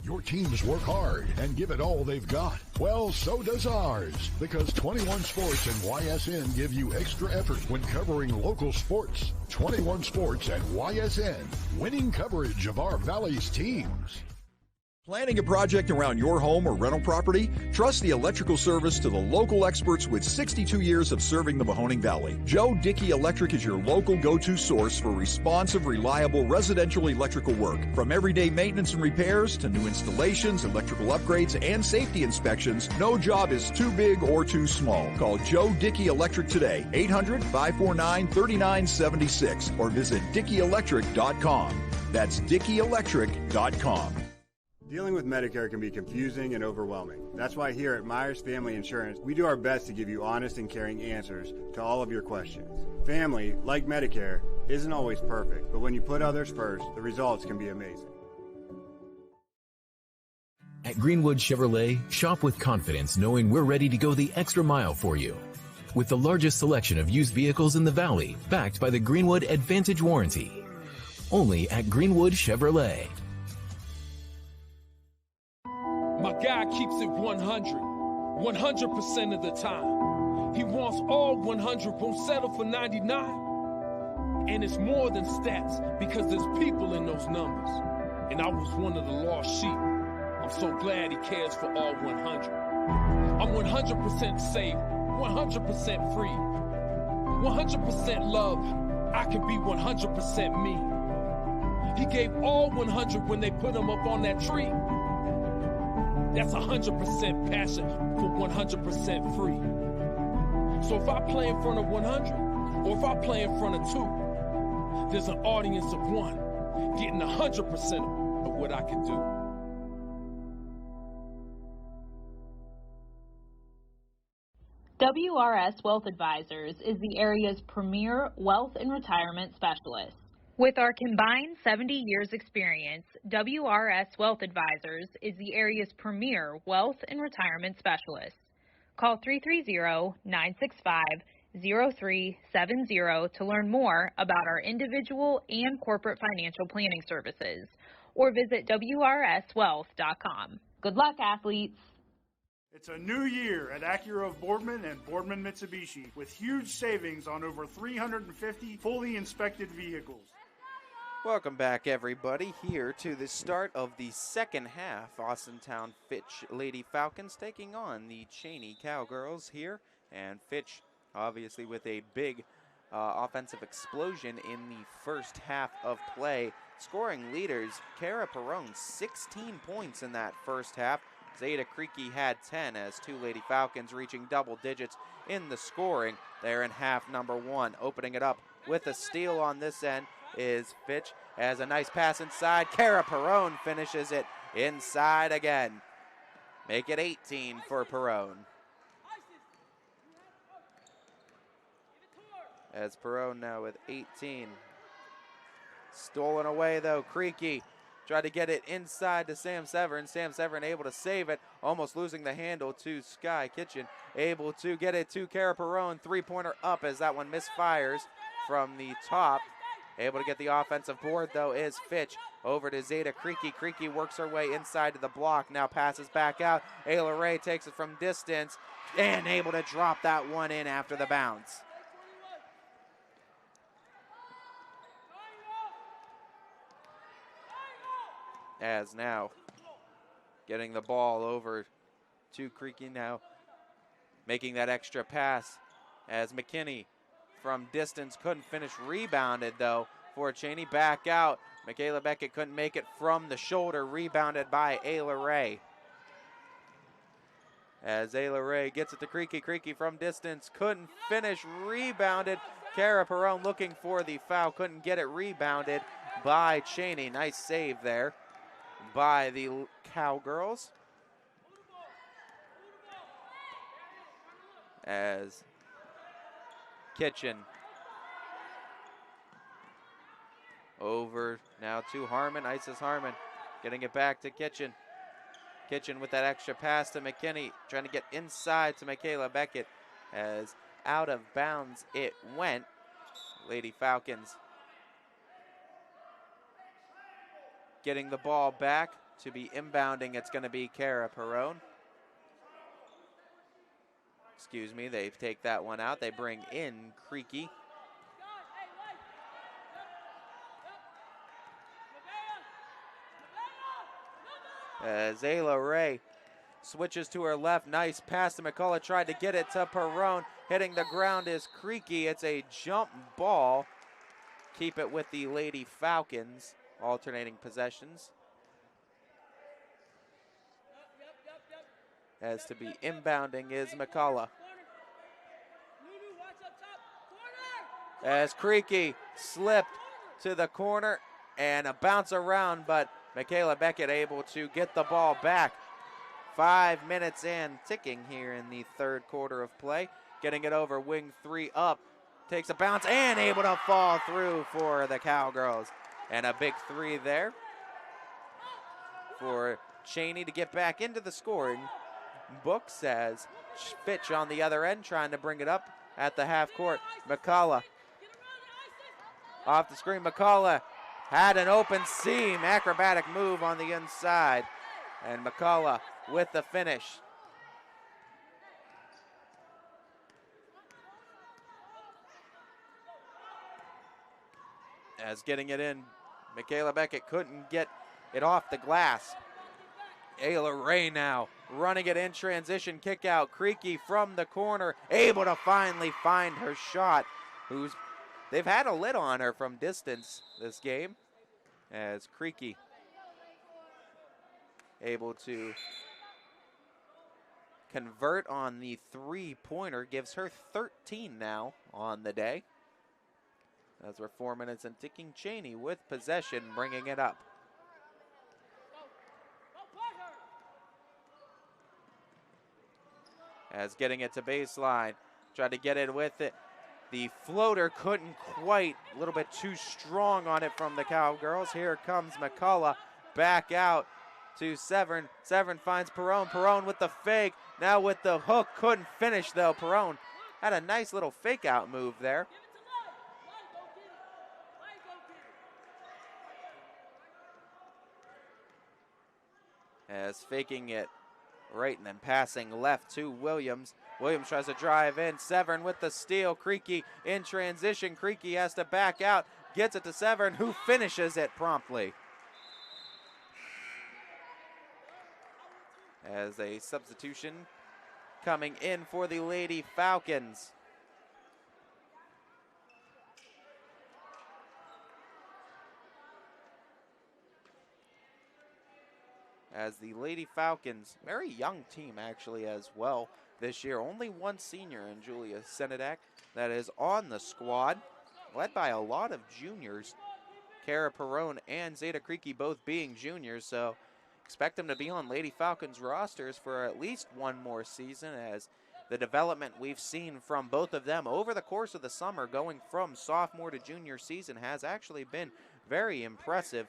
Your teams work hard and give it all they've got. Well, so does ours, because 21 Sports and YSN give you extra effort when covering local sports. 21 Sports and YSN, winning coverage of our Valley's teams. Planning a project around your home or rental property? Trust the electrical service to the local experts with 62 years of serving the Mahoning Valley. Joe Dickey Electric is your local go-to source for responsive, reliable residential electrical work. From everyday maintenance and repairs to new installations, electrical upgrades, and safety inspections, no job is too big or too small. Call Joe Dickey Electric today, 800-549-3976, or visit DickeyElectric.com. That's DickeyElectric.com. Dealing with Medicare can be confusing and overwhelming. That's why here at Myers Family Insurance, we do our best to give you honest and caring answers to all of your questions. Family, like Medicare, isn't always perfect, but when you put others first, the results can be amazing. At Greenwood Chevrolet, shop with confidence knowing we're ready to go the extra mile for you. With the largest selection of used vehicles in the Valley, backed by the Greenwood Advantage Warranty. Only at Greenwood Chevrolet. My guy keeps it 100% of the time. He wants all 100, won't settle for 99. And it's more than stats, because there's people in those numbers. And I was one of the lost sheep. I'm so glad he cares for all 100. I'm 100% safe, 100% free, 100% love. I can be 100% me. He gave all 100 when they put him up on that tree. That's 100% passion for 100% free. So if I play in front of 100, or if I play in front of 2, there's an audience of 1 getting 100% of what I can do. WRS Wealth Advisors is the area's premier wealth and retirement specialist. With our combined 70 years experience, WRS Wealth Advisors is the area's premier wealth and retirement specialist. Call 330-965-0370 to learn more about our individual and corporate financial planning services, or visit WRSwealth.com. Good luck, athletes. It's a new year at Acura of Boardman and Boardman Mitsubishi with huge savings on over 350 fully inspected vehicles. Welcome back, everybody, here to the start of the second half. Austintown Fitch Lady Falcons taking on the Chaney Cowgirls here. And Fitch, obviously, with a big offensive explosion in the first half of play. Scoring leaders, Kara Perrone, 16 points in that first half. Zeta Creaky had 10 as two Lady Falcons reaching double digits in the scoring there in half number 1. Opening it up with a steal on this end is Fitch. Has a nice pass inside. Kara Perrone finishes it inside again. Make it 18 for Perrone. As Perrone now with 18. Stolen away though, Creaky. Tried to get it inside to Sam Severin. Sam Severin able to save it, almost losing the handle to Sky Kitchen. Able to get it to Kara Perrone. Three-pointer up as that one misfires from the top. Able to get the offensive board, though, is Fitch. Over to Zeta Creaky. Creaky works her way inside to the block. Now passes back out. Ayla Ray takes it from distance and able to drop that one in after the bounce. As now getting the ball over to Creaky now. Making that extra pass as McKinney from distance couldn't finish. Rebounded though for Chaney. Back out. Michaela Beckett couldn't make it from the shoulder. Rebounded by Ayla Ray. As Ayla Ray gets it to Creaky. Creaky from distance couldn't finish. Rebounded. Kara Perrone looking for the foul. Couldn't get it. Rebounded by Chaney. Nice save there by the Cowgirls. As Kitchen over now to Harmon. Isis Harmon getting it back to Kitchen. Kitchen with that extra pass to McKinney, trying to get inside to Michaela Beckett. As out of bounds it went. Lady Falcons getting the ball back to be inbounding. It's going to be Kara Perrone. Excuse me, they take that one out. They bring in Creaky. As Ayla Ray switches to her left. Nice pass to McCullough. Tried to get it to Perrone. Hitting the ground is Creaky. It's a jump ball. Keep it with the Lady Falcons. Alternating possessions. As to be inbounding is McCullough. As Creaky slipped to the corner. and a bounce around, but Michaela Beckett able to get the ball back. 5 minutes in, ticking here in the third quarter of play. Getting it over wing 3 up. Takes a bounce and able to fall through for the Cowgirls. And a big 3 there for Chaney to get back into the scoring books as Fitch on the other end trying to bring it up at the half court. McCullough off the screen. McCullough had an open seam, acrobatic move on the inside. And McCullough with the finish. As getting it in, Michaela Beckett couldn't get it off the glass. Ayla Ray now running it in transition, kick out. Creaky from the corner, able to finally find her shot. They've had a lid on her from distance this game. As Creaky able to convert on the three-pointer, gives her 13 now on the day. As we're 4 minutes and ticking, Chaney with possession, bringing it up. As getting it to baseline, tried to get it with it. The floater couldn't quite, a little bit too strong on it from the Cowgirls. Here comes McCullough, back out to Severn. Severn finds Perrone. Perrone with the fake, now with the hook, couldn't finish though. Perrone had a nice little fake out move there. As faking it right and then passing left to Williams. Williams tries to drive in. Severn with the steal. Creaky in transition. Creaky has to back out. Gets it to Severn, who finishes it promptly. As a substitution coming in for the Lady Falcons. As the Lady Falcons, very young team actually as well this year. Only one senior in Julia Senedak that is on the squad, led by a lot of juniors. Kara Perrone and Zeta Creaky both being juniors, so expect them to be on Lady Falcons rosters for at least one more season, as the development we've seen from both of them over the course of the summer, going from sophomore to junior season, has actually been very impressive,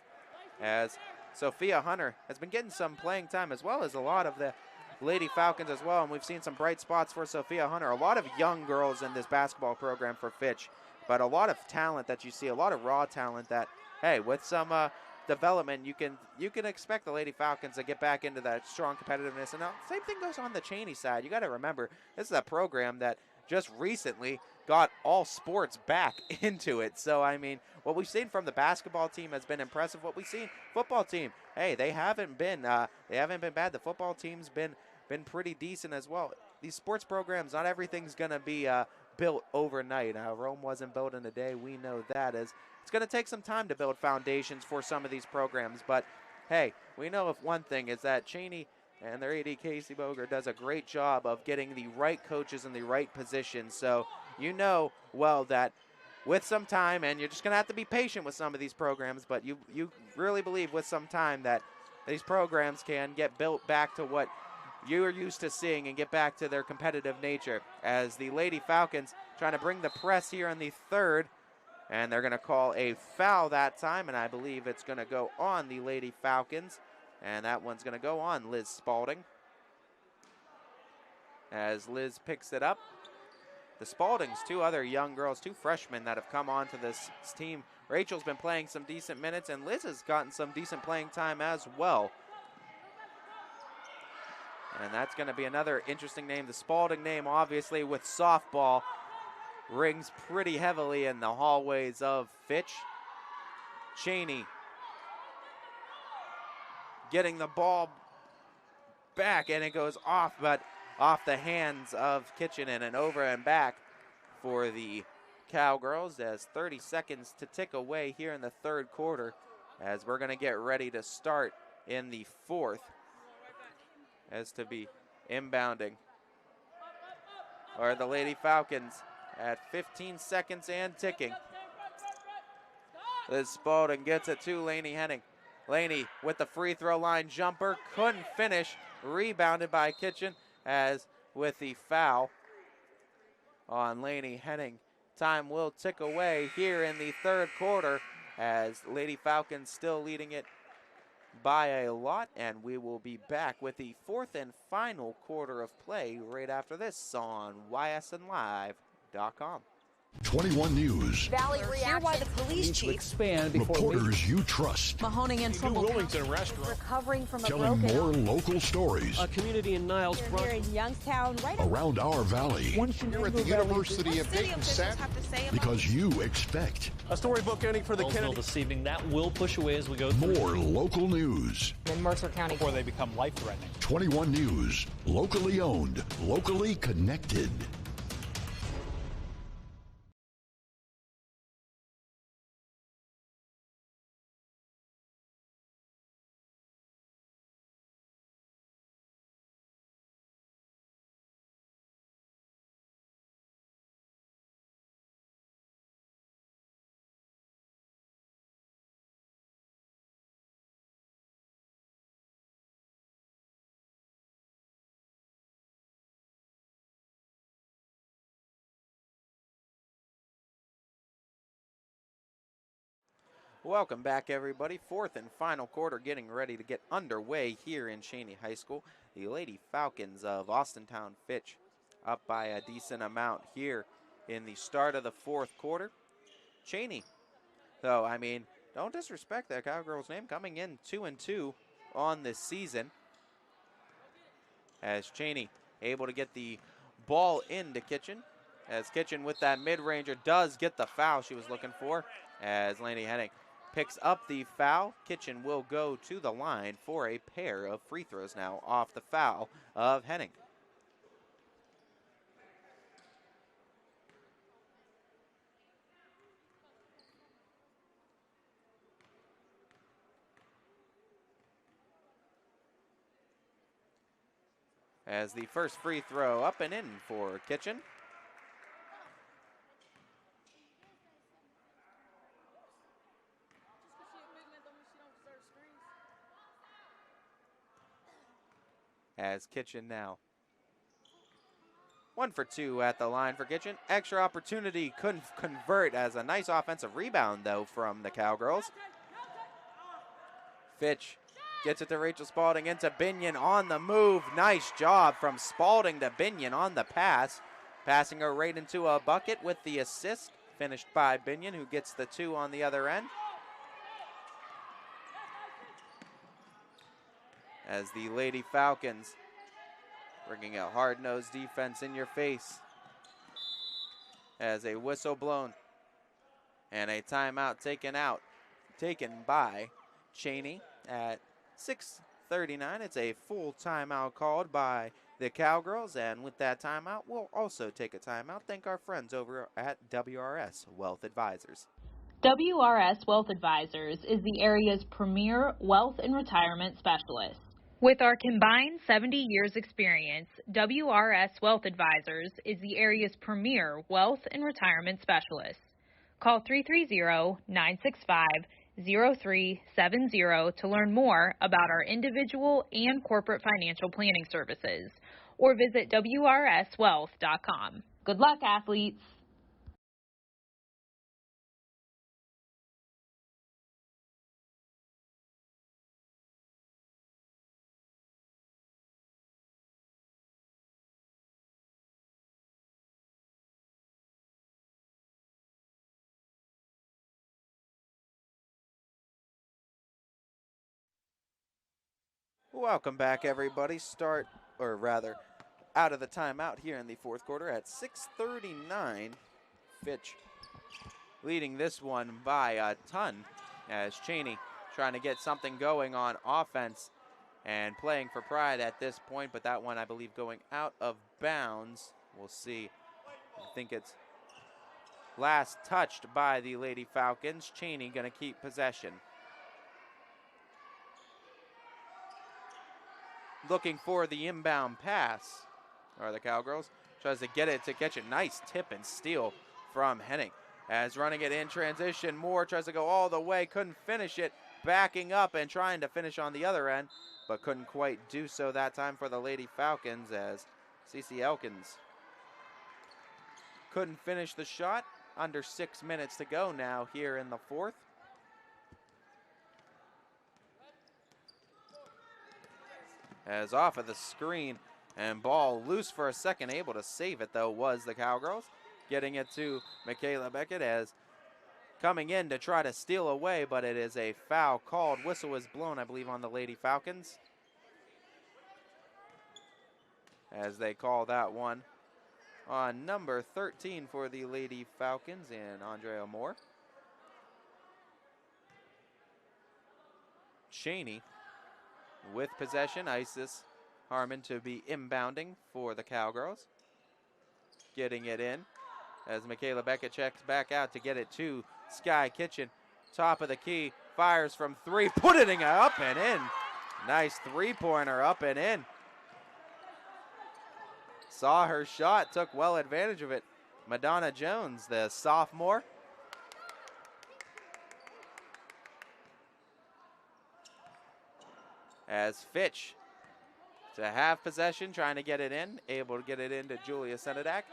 as Sophia Hunter has been getting some playing time, as well as a lot of the Lady Falcons as well, and we've seen some bright spots for Sophia Hunter. A lot of young girls in this basketball program for Fitch, but a lot of talent that you see, a lot of raw talent that, hey, with some development, you can expect the Lady Falcons to get back into that strong competitiveness. And the same thing goes on the Chaney side. You got to remember, this is a program that just recently got all sports back into it. So, I mean, what we've seen from the basketball team has been impressive. What we've seen, football team, hey, they haven't been bad. The football team's been pretty decent as well. These sports programs, not everything's going to be built overnight. Rome wasn't built in a day. We know that. It's going to take some time to build foundations for some of these programs. But, hey, we know if one thing is that Chaney and their AD Casey Boger does a great job of getting the right coaches in the right positions. So you know well that with some time, and you're just going to have to be patient with some of these programs, but you really believe with some time that these programs can get built back to what you are used to seeing and get back to their competitive nature. As the Lady Falcons trying to bring the press here in the third, and they're going to call a foul that time, and I believe it's going to go on the Lady Falcons. And that one's going to go on Liz Spalding. As Liz picks it up. The Spaldings, two other young girls, two freshmen that have come on to this team. Rachel's been playing some decent minutes, and Liz has gotten some decent playing time as well. And that's going to be another interesting name. The Spalding name, obviously, with softball, rings pretty heavily in the hallways of Fitch. Chaney getting the ball back, and it goes off, but off the hands of Kitchener, and over and back for the Cowgirls as 30 seconds to tick away here in the third quarter, as we're going to get ready to start in the fourth, as to be inbounding are the Lady Falcons at 15 seconds and ticking. As Spalding gets it to Laney Henning. Laney with the free throw line jumper, couldn't finish. Rebounded by Kitchen, as with the foul on Laney Henning. Time will tick away here in the third quarter, as Lady Falcons still leading it by a lot, and we will be back with the fourth and final quarter of play right after this on ysnlive.com. 21 News. Valley hear why the police chief expand Reporters you trust. Mahoning and Trumbull Wilmington restaurant recovering from a Telling broken more local stories A community in Niles We're here in Youngstown, right around our valley. We're at the University of Dayton Set. Because you expect a storybook ending for the Kennedy this evening. That will push away as we go through. more local news. in Mercer County before they become life-threatening. 21 News. Locally owned. Locally connected. Welcome back, everybody. Fourth and final quarter getting ready to get underway here in Chaney High School. The Lady Falcons of Austintown Fitch up by a decent amount here in the start of the fourth quarter. Chaney, though, I mean, don't disrespect that Cowgirls name, coming in 2-2 on this season. As Chaney able to get the ball into Kitchen. As Kitchen with that mid-ranger does get the foul she was looking for. As Laney Henning picks up the foul. Kitchen will go to the line for a pair of free throws now off the foul of Henning. As the first free throw up and in for Kitchen. As Kitchen now 1 for 2 at the line for Kitchen. Extra opportunity, couldn't convert, as a nice offensive rebound though from the Cowgirls. Fitch gets it to Rachel Spalding, into Binion on the move. Nice job from Spalding to Binion on the pass. Passing her right into a bucket with the assist, finished by Binion, who gets the 2 on the other end. As the Lady Falcons bringing a hard-nosed defense in your face. As a whistle blown and a timeout taken by Chaney at 6:39. It's a full timeout called by the Cowgirls, and with that timeout, we'll also take a timeout. Thank our friends over at WRS Wealth Advisors. WRS Wealth Advisors is the area's premier wealth and retirement specialist. With our combined 70 years experience, WRS Wealth Advisors is the area's premier wealth and retirement specialist. Call 330-965-0370 to learn more about our individual and corporate financial planning services, or visit wrswealth.com. Good luck, athletes! Welcome back, everybody. Out of the timeout here in the fourth quarter at 6:39. Fitch leading this one by a ton, as Chaney trying to get something going on offense and playing for pride at this point, but that one, I believe, going out of bounds. We'll see. I think it's last touched by the Lady Falcons. Chaney going to keep possession. Looking for the inbound pass, or the Cowgirls tries to get it to Kitchen. Nice tip and steal from Henning. As running it in transition, Moore tries to go all the way, couldn't finish it, backing up and trying to finish on the other end, but couldn't quite do so that time for the Lady Falcons as Cece Elkins couldn't finish the shot. Under 6 minutes to go now here in the fourth. As off of the screen and ball loose for a second, able to save it though was the Cowgirls. Getting it to Michaela Beckett as coming in to try to steal away, but it is a foul called. Whistle is blown, I believe, on the Lady Falcons. As they call that one on number 13 for the Lady Falcons and Andrea Moore. Chaney with possession. Isis Harmon to be inbounding for the Cowgirls. Getting it in as Michaela Beckett checks back out to get it to Sky Kitchen. Top of the key, fires from three, putting it up and in. Nice three-pointer up and in. Saw her shot, took well advantage of it. Madonna Jones, the sophomore. As Fitch to have possession, trying to get it in, able to get it into Julia Senedak.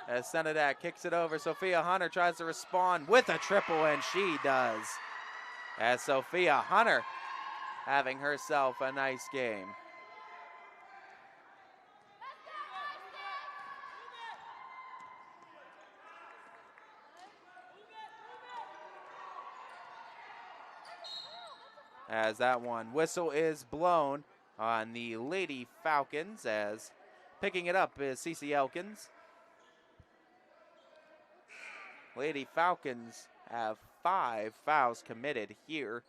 As Senedak kicks it over, Sophia Hunter tries to respond with a triple, and she does. As Sophia Hunter having herself a nice game. As that one whistle is blown on the Lady Falcons, as picking it up is Cece Elkins. Lady Falcons have 5 fouls committed here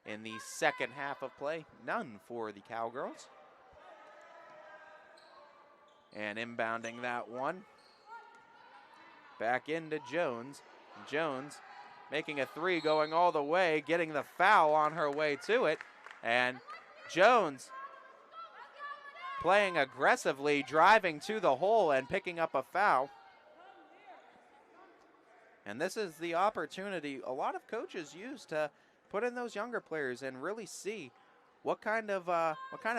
in the second half of play. None for the Cowgirls. And inbounding that one. Back into Jones. Jones making a three, going all the way, getting the foul on her way to it. And Jones playing aggressively, driving to the hole and picking up a foul. And this is the opportunity a lot of coaches use to put in those younger players and really see what kind of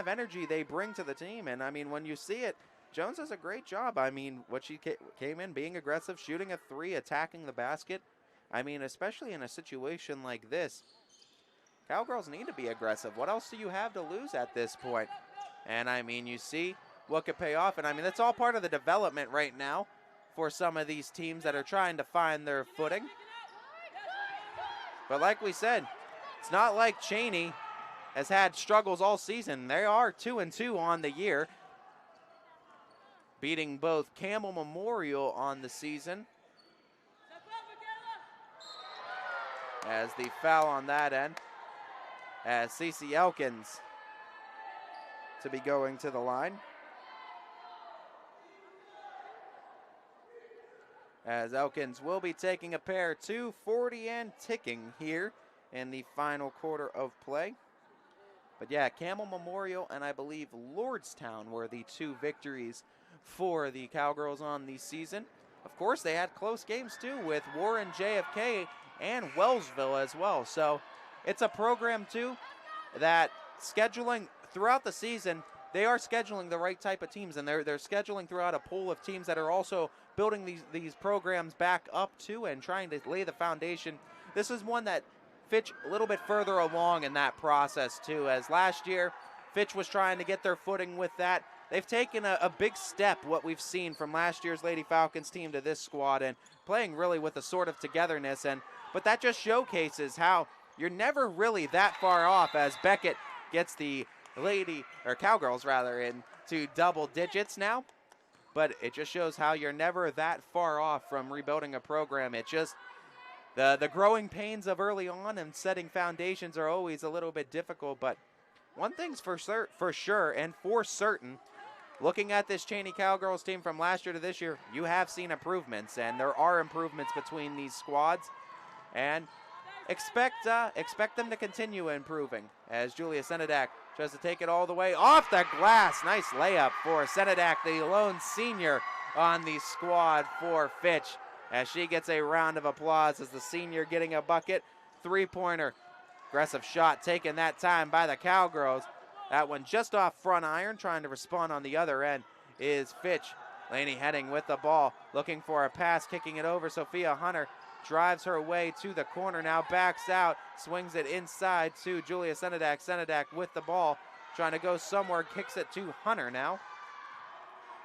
energy they bring to the team. And I mean, when you see it, Jones does a great job. I mean, what she came in, being aggressive, shooting a three, attacking the basket. I mean, especially in a situation like this, Cowgirls need to be aggressive. What else do you have to lose at this point? And I mean, you see what could pay off. And I mean, that's all part of the development right now for some of these teams that are trying to find their footing. But like we said, it's not like Chaney has had struggles all season. They are 2-2 on the year, beating both Campbell Memorial on the season. As the foul on that end, as Cece Elkins to be going to the line. As Elkins will be taking a pair, 2:40 and ticking here in the final quarter of play. But yeah, Campbell Memorial and I believe Lordstown were the 2 victories for the Cowgirls on the season. Of course, they had close games too with Warren JFK and Wellsville as well. So it's a program too that scheduling throughout the season, they are scheduling the right type of teams, and they're scheduling throughout a pool of teams that are also building these programs back up too and trying to lay the foundation. This is one that Fitch a little bit further along in that process too, as last year Fitch was trying to get their footing with that. They've taken a big step, what we've seen from last year's Lady Falcons team to this squad, and playing really with a sort of togetherness. But that just showcases how you're never really that far off, as Beckett gets the Cowgirls rather, into double digits now. But it just shows how you're never that far off from rebuilding a program. It just, the growing pains of early on and setting foundations are always a little bit difficult. But one thing's for sure and for certain, looking at this Chaney Cowgirls team from last year to this year, you have seen improvements, and there are improvements between these squads. And expect them to continue improving, as Julia Senedak tries to take it all the way off the glass. Nice layup for Senedak, the lone senior on the squad for Fitch. as she gets a round of applause as the senior getting a bucket. Three-pointer. Aggressive shot taken that time by the Cowgirls. That one just off front iron. Trying to respond on the other end is Fitch. Laney Henning with the ball, looking for a pass, kicking it over. Sophia Hunter drives her way to the corner now, backs out, swings it inside to Julia Senedak. Senedak with the ball, trying to go somewhere, kicks it to Hunter now.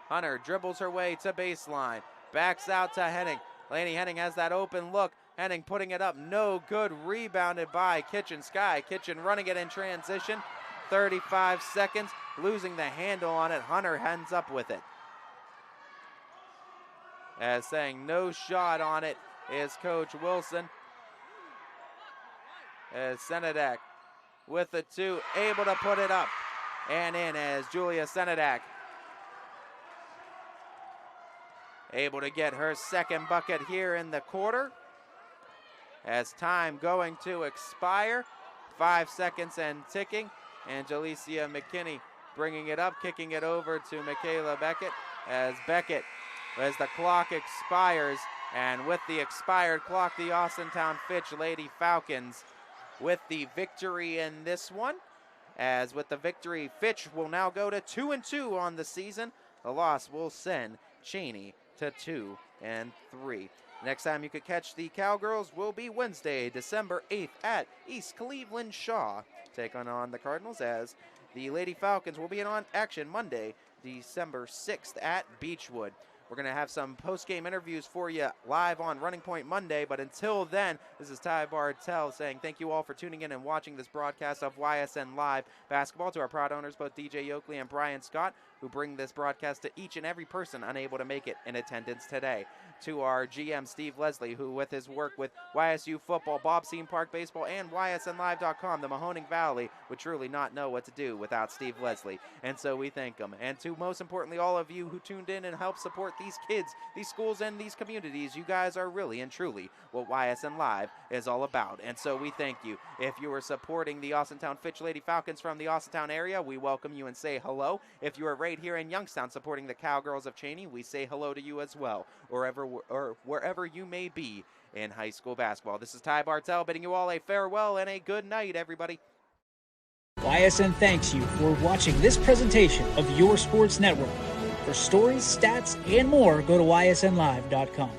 Hunter dribbles her way to baseline, backs out to Henning. Laney Henning has that open look. Henning putting it up, no good, rebounded by Kitchen Sky. Kitchen running it in transition, 35 seconds, losing the handle on it. Hunter ends up with it. As saying no shot on it is Coach Wilson. As Senedak with the two, able to put it up and in as Julia Senedak able to get her second bucket here in the quarter. As time going to expire, 5 seconds and ticking. Angelicia McKinney bringing it up, kicking it over to Michaela Beckett as the clock expires, and with the expired clock, the Austintown Fitch Lady Falcons with the victory in this one. As with the victory, Fitch will now go to 2-2 on the season. The loss will send Chaney to 2-3. Next time you could catch the Cowgirls will be Wednesday, December 8th at East Cleveland Shaw, taking on the Cardinals, as the Lady Falcons will be in on action Monday, December 6th at Beechwood. We're going to have some post-game interviews for you live on Running Point Monday, but until then, this is Ty Bartell saying thank you all for tuning in and watching this broadcast of YSN Live Basketball. To our proud owners, both DJ Yoakley and Brian Scott, who bring this broadcast to each and every person unable to make it in attendance today. To our GM, Steve Leslie, who with his work with YSU Football, Bob Seam Park Baseball, and YSNLive.com, the Mahoning Valley would truly not know what to do without Steve Leslie. And so we thank him. And to, most importantly, all of you who tuned in and helped support these kids, these schools, and these communities, you guys are really and truly what YSN Live is all about. And so we thank you. If you are supporting the Austintown Fitch Lady Falcons from the Austintown area, we welcome you and say hello. If you are right here in Youngstown supporting the Cowgirls of Chaney, we say hello to you as well, or wherever you may be in high school basketball. This is Ty Bartell bidding you all a farewell and a good night, everybody. YSN thanks you for watching this presentation of your sports network. For stories, stats, and more, go to ysnlive.com.